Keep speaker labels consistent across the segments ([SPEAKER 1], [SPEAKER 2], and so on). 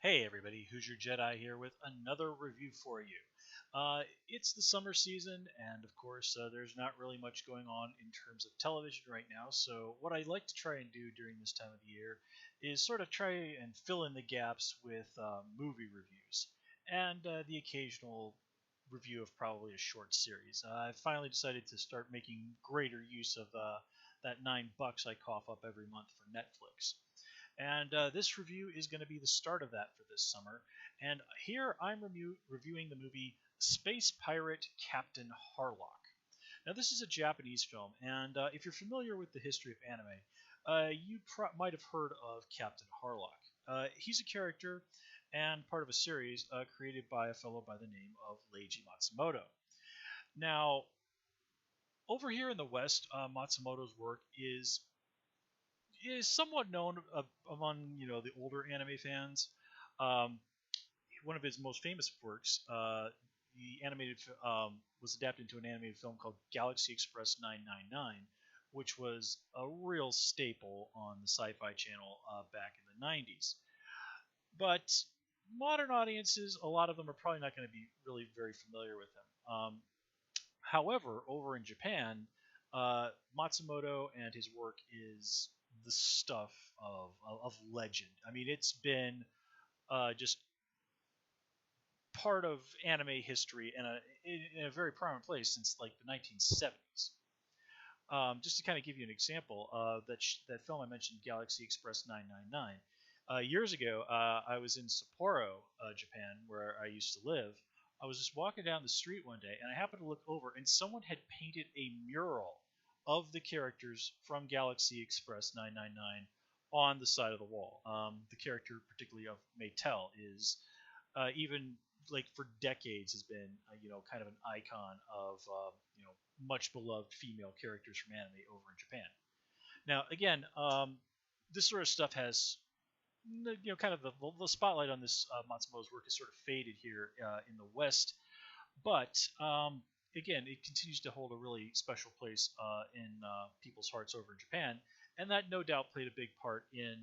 [SPEAKER 1] Hey everybody, Who's Your Jedi here with another review for you. It's the summer season, and of course, there's not really much going on in terms of television right now. So, what I like to try and do during this time of the year is sort of try and fill in the gaps with movie reviews and the occasional review of probably a short series. I finally decided to start making greater use of that $9 I cough up every month for Netflix. And this review is going to be the start of that for this summer. And here I'm reviewing the movie Space Pirate Captain Harlock. Now, this is a Japanese film, and if you're familiar with the history of anime, you might have heard of Captain Harlock. He's a character and part of a series created by a fellow by the name of Leiji Matsumoto. Now, over here in the West, Matsumoto's work is somewhat known among the older anime fans. Um, One of his most famous works, the animated was adapted into an animated film called Galaxy Express 999, which was a real staple on the Sci-Fi Channel back in the 90s. But modern audiences, a lot of them are probably not going to be really very familiar with him. However, over in Japan, Matsumoto and his work is the stuff of legend. I mean, it's been just part of anime history and in a very prominent place since like the 1970s. Just to kind of give you an example, that film I mentioned, Galaxy Express 999. Years ago, I was in Sapporo, Japan, where I used to live. I was just walking down the street one day, and I happened to look over, and someone had painted a mural of the characters from Galaxy Express 999 on the side of the wall. The character, particularly of Maytel, is even like for decades has been kind of an icon of much beloved female characters from anime over in Japan. Now, again, this sort of stuff has kind of the spotlight on this Matsumoto's work is sort of faded here in the West, but again, it continues to hold a really special place in people's hearts over in Japan, and that no doubt played a big part in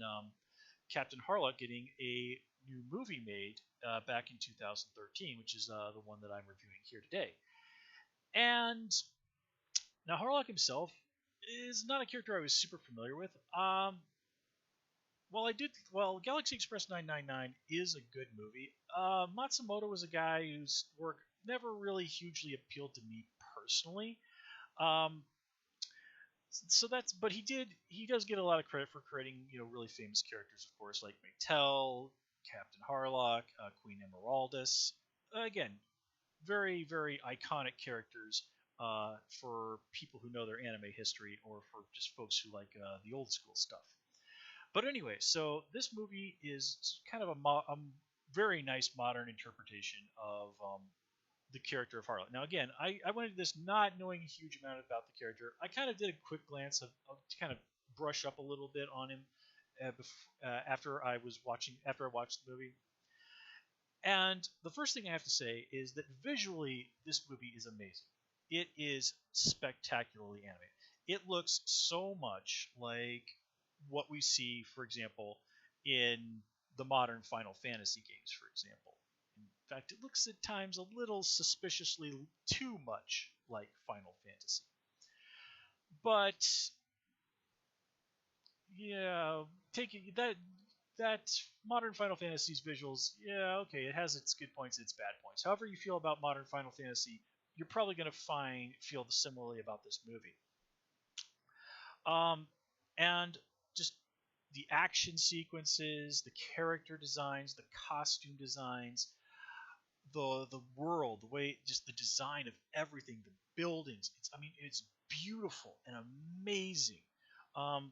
[SPEAKER 1] Captain Harlock getting a new movie made back in 2013, which is the one that I'm reviewing here today. And now Harlock himself is not a character I was super familiar with. Well, Galaxy Express 999 is a good movie. Matsumoto was a guy whose work never really hugely appealed to me personally. Um, but he does get a lot of credit for creating really famous characters, of course, like Maytel, Captain Harlock, Queen Emeraldus. Again, very very iconic characters for people who know their anime history, or for just folks who like the old school stuff. But anyway, so this movie is kind of a very nice modern interpretation of the character of Harlock. Now, again, I went into this not knowing a huge amount about the character. I kind of did a quick glance to kind of brush up a little bit on him after I watched the movie. And the first thing I have to say is that visually, this movie is amazing. It is spectacularly animated. It looks so much like what we see, for example, in the modern Final Fantasy games, for example. In fact, it looks at times a little suspiciously too much like Final Fantasy. But yeah, taking that modern Final Fantasy's visuals, yeah, okay, it has its good points and its bad points. However you feel about modern Final Fantasy, you're probably going to feel similarly about this movie. And just the action sequences, the character designs, the costume designs, the world, the way, just the design of everything, the buildings. It's beautiful and amazing. Um,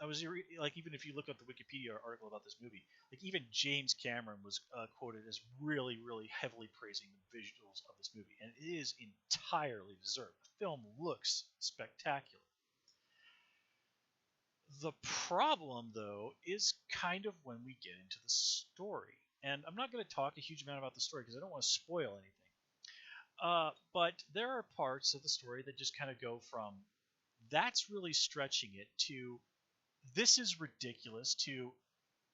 [SPEAKER 1] I was like, even if you look up the Wikipedia article about this movie, like even James Cameron was quoted as really, really heavily praising the visuals of this movie, and it is entirely deserved. The film looks spectacular. The problem, though, is kind of when we get into the story. And I'm not going to talk a huge amount about the story because I don't want to spoil anything. But there are parts of the story that just kind of go from that's really stretching it to this is ridiculous to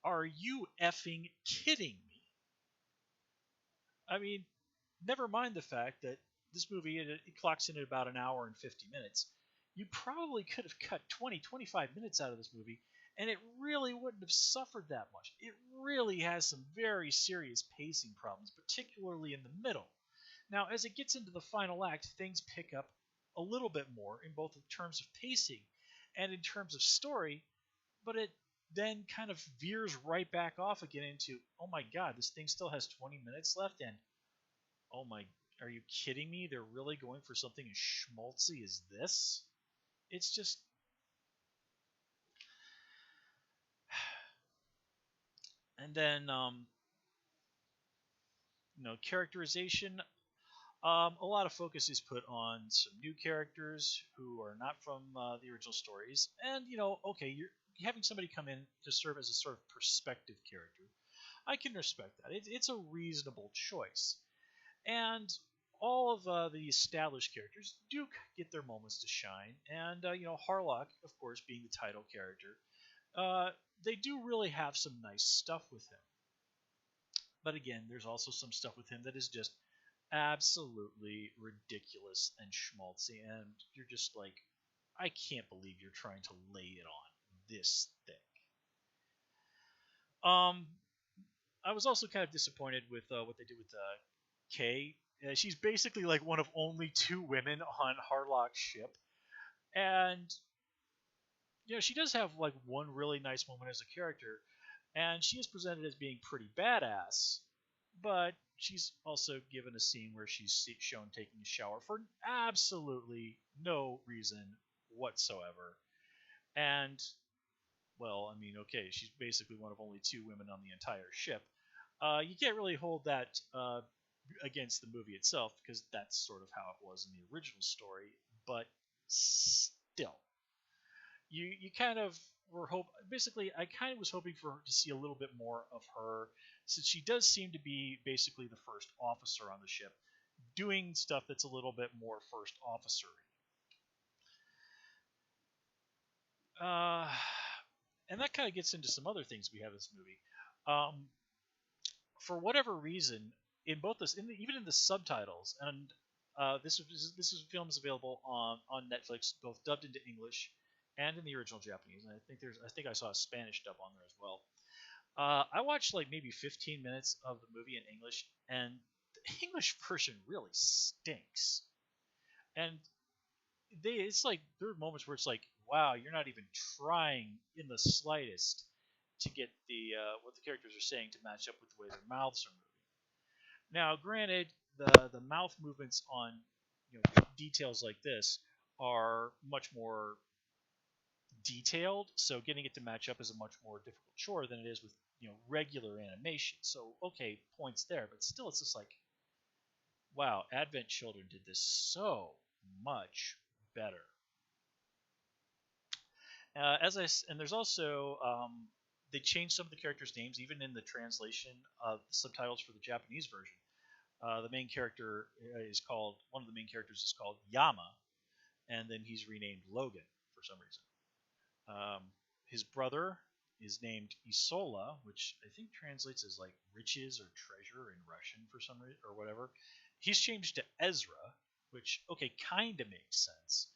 [SPEAKER 1] are you effing kidding me? I mean, never mind the fact that this movie it clocks in at about an hour and 50 minutes. You probably could have cut 20, 25 minutes out of this movie, and it really wouldn't have suffered that much. It really has some very serious pacing problems, particularly in the middle. Now, as it gets into the final act, things pick up a little bit more in both in terms of pacing and in terms of story, but it then kind of veers right back off again into, oh my god, this thing still has 20 minutes left, and oh my, are you kidding me? They're really going for something as schmaltzy as this? It's just, and then characterization. A lot of focus is put on some new characters who are not from the original stories, and okay, you're having somebody come in to serve as a sort of perspective character. I can respect that. It's a reasonable choice, and all of the established characters do get their moments to shine, and Harlock, of course, being the title character, uh, they do really have some nice stuff with him. But again, there's also some stuff with him that is just absolutely ridiculous and schmaltzy, and you're just like, I can't believe you're trying to lay it on this thing. Um, I was also kind of disappointed with what they did with Kay. She's basically like one of only two women on Harlock's ship, and she does have like one really nice moment as a character, and she is presented as being pretty badass, but she's also given a scene where she's shown taking a shower for absolutely no reason whatsoever. And, well, I mean, okay, she's basically one of only two women on the entire ship. You can't really hold that against the movie itself because that's sort of how it was in the original story, but still, you kind of were hope basically I kind of was hoping for her to see a little bit more of her, since she does seem to be basically the first officer on the ship, doing stuff that's a little bit more first officer. uh, and that kind of gets into some other things we have in this movie. For whatever reason, in both this even in the subtitles, and this is film is available on Netflix, both dubbed into English and in the original Japanese. And I think I saw a Spanish dub on there as well. I watched like maybe 15 minutes of the movie in English, and the English version really stinks. And it's like there are moments where it's like, wow, you're not even trying in the slightest to get the what the characters are saying to match up with the way their mouths are moving. Now, granted, the mouth movements on details like this are much more detailed, so getting it to match up is a much more difficult chore than it is with regular animation. So okay, points there, but still, it's just like, wow, Advent Children did this so much better. And there's also they changed some of the characters' names even in the translation of the subtitles for the Japanese version. The main character is called one of the main characters is called Yama, and then he's renamed Logan for some reason. Um, his brother is named Isola, which I think translates as like riches or treasure in Russian for some reason or whatever. He's changed to Ezra, which okay kind of makes sense.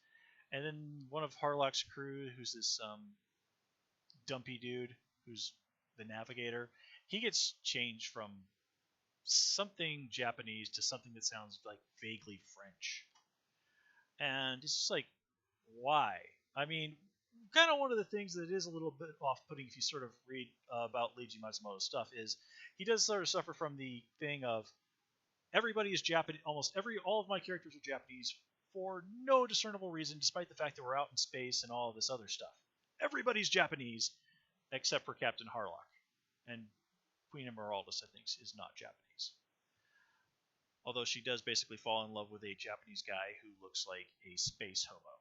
[SPEAKER 1] And then one of Harlock's crew, who's this dumpy dude, who's the navigator, he gets changed from something Japanese to something that sounds like vaguely French. And it's just like, why? I mean, kind of one of the things that is a little bit off-putting if you sort of read about Leiji Matsumoto's stuff is he does sort of suffer from the thing of everybody is Japanese. All of my characters are Japanese for no discernible reason, despite the fact that we're out in space and all of this other stuff. Everybody's Japanese except for Captain Harlock, and Queen Emeraldus, I think, is not Japanese. Although she does basically fall in love with a Japanese guy who looks like a space hobo.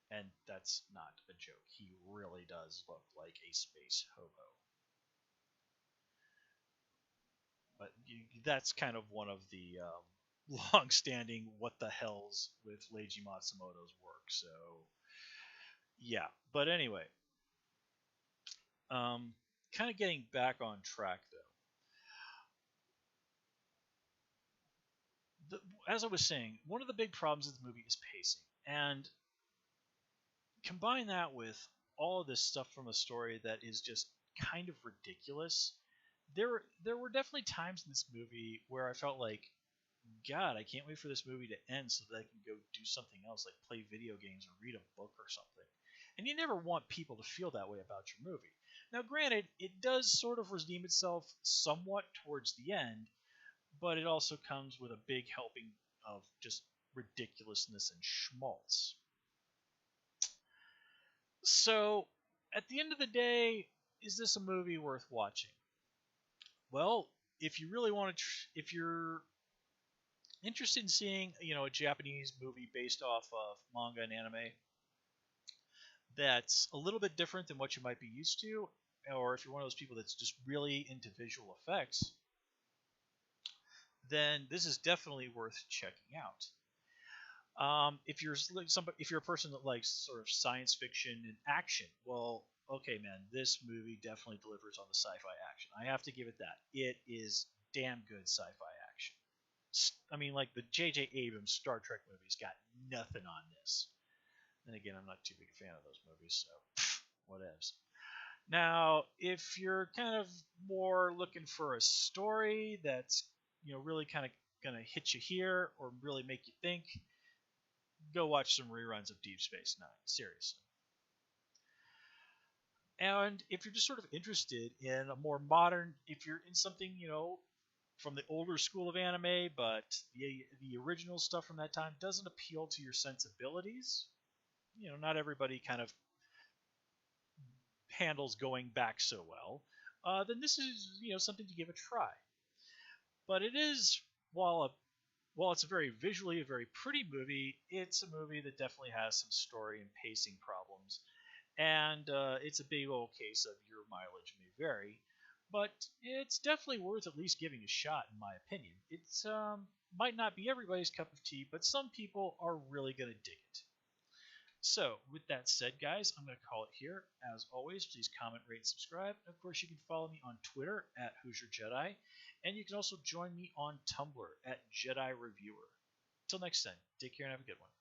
[SPEAKER 1] And that's not a joke. He really does look like a space hobo. But that's kind of one of the long-standing what the hells with Leiji Matsumoto's work. So, yeah. But anyway, kind of getting back on track though. the, as I was saying, one of the big problems of the movie is pacing, and combine that with all of this stuff from a story that is just kind of ridiculous. There were definitely times in this movie where I felt like, God, I can't wait for this movie to end so that I can go do something else, like play video games or read a book or something. And you never want people to feel that way about your movie. Now, granted, it does sort of redeem itself somewhat towards the end, but it also comes with a big helping of just ridiculousness and schmaltz. So, at the end of the day, is this a movie worth watching? Well, if you really want to, if you're interested in seeing, a Japanese movie based off of manga and anime that's a little bit different than what you might be used to, or if you're one of those people that's just really into visual effects, then this is definitely worth checking out. If you're like somebody, if you're a person that likes sort of science fiction and action, well, okay, man, this movie definitely delivers on the sci-fi action. I have to give it that. It is damn good sci-fi action. I mean, like the J.J. Abrams Star Trek movies got nothing on this. And again, I'm not too big a fan of those movies, so whatevs. Now, if you're kind of more looking for a story that's really kind of gonna hit you here or really make you think, go watch some reruns of Deep Space Nine. Seriously. And if you're just sort of interested in a more modern, if you're in something from the older school of anime, but the original stuff from that time doesn't appeal to your sensibilities, not everybody kind of handles going back so well, then this is something to give a try. But it is while it's a very visually a very pretty movie, it's a movie that definitely has some story and pacing problems, and it's a big old case of your mileage may vary. But it's definitely worth at least giving a shot, in my opinion. It's might not be everybody's cup of tea, but some people are really gonna dig it. So, with that said, guys, I'm going to call it here. As always, please comment, rate, subscribe. And of course, you can follow me on Twitter at Hoosier Jedi. And you can also join me on Tumblr at Jedi Reviewer. Until next time, take care and have a good one.